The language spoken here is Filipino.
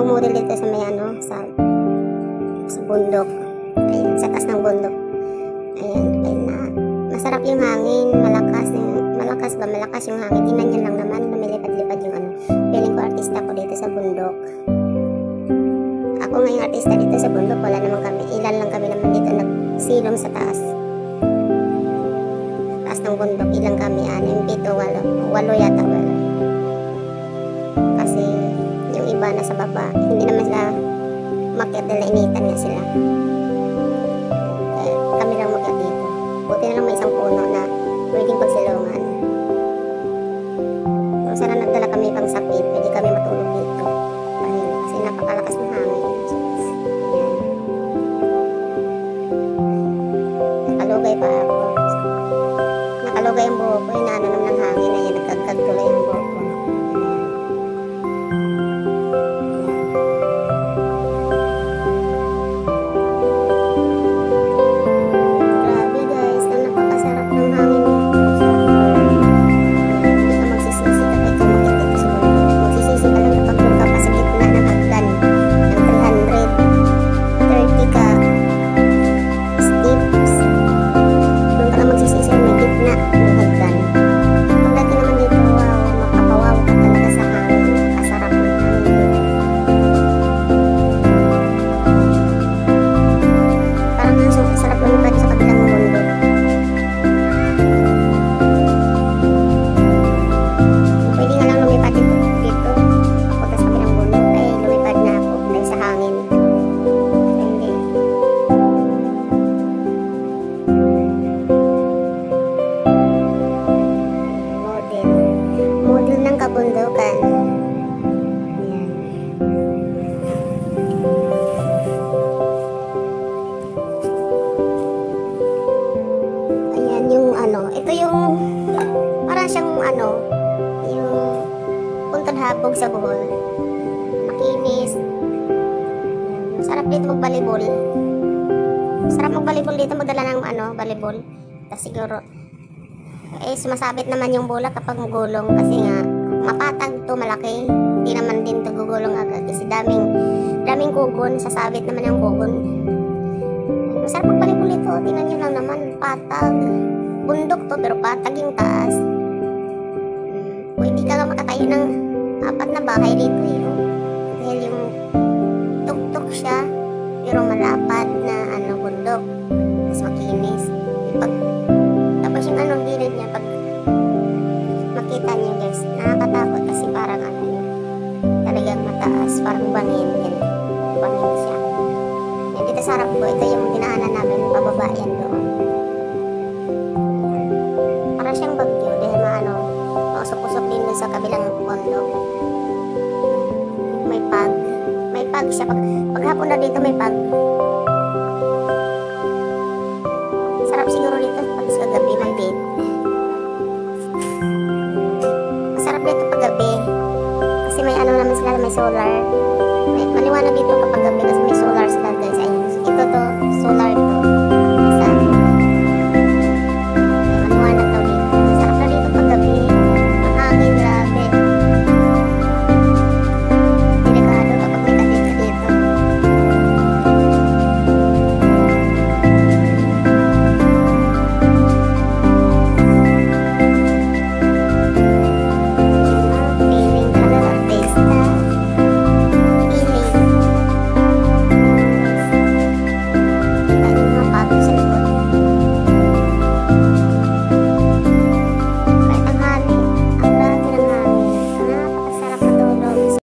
mag-model dito sa may ano, sa bundok. Ayun, sa taas ng bundok. Ayun, ayun na. Masarap yung hangin, malakas yung hangin. Tingnan nyo lang naman, lumilipad-lipad yung ano. Feeling ko artista ko dito sa bundok. Ako ngayong artista dito sa bundok, wala naman kami. Ilan lang kami naman dito nagsilong sa taas. Taas ng bundok, ilang kami, 6, 7, 8 yata, wala. Kasi yung iba na sa baba, hindi naman sila makyat nila, initan nga sila. Kami lang makyat dito. Buti na lang may isang puno na pwedeng pagsilungan. Kung sana nagdala kami pang sakit, pwede kami matulog dito. Kasi napakalakas ng hangin. Yan. Nakalugay pa ako. Nakalugay yung buhok ko, inaano naman ng hangin. Ayan, nagkagtuloy yung buhok ko. Kabundukan. Ayan yung ano, ito yung parang siyang ano, yung puntod habog sa Bohol. Makinis. Sarap dito magbalibol. Sarap magbalibol dito, magdala ng ano, balibol. Tapos siguro sumasabit naman yung bola kapag magulong kasi nga mapatag to, malaki. Hindi naman din to gugulong agad kasi daming kugon, sasabit naman yung kugon. Masarap magbalibol ito, tingnan nyo lang naman, patag. Bundok to pero patag yung taas. Pwede ka lang makatayo ng 4 na bahay dito dahil yung tuk-tuk siya pero malapad na ano, bundok. Tapos makinis. Tapos yung anong gilid niya, pag makita niyo guys, nakakatakot kasi parang ano yun, talagang mataas, parang bangin yan. Bangin siya. Yan, dito sa harap ko, ito yung dinaanan namin, pababa yan doon. Parang siyang bagyo dahil maano, mausok-usok din doon sa kabilang bundok. May pag siya, pag hapon na dito may pag. Sarap siguro dito pag sa gabi may date. Masarap dito pag gabi kasi may ano naman sila, may solar. May maliwanag dito kapag gabi kasi may solar sila guys. Ayun, ito to, solar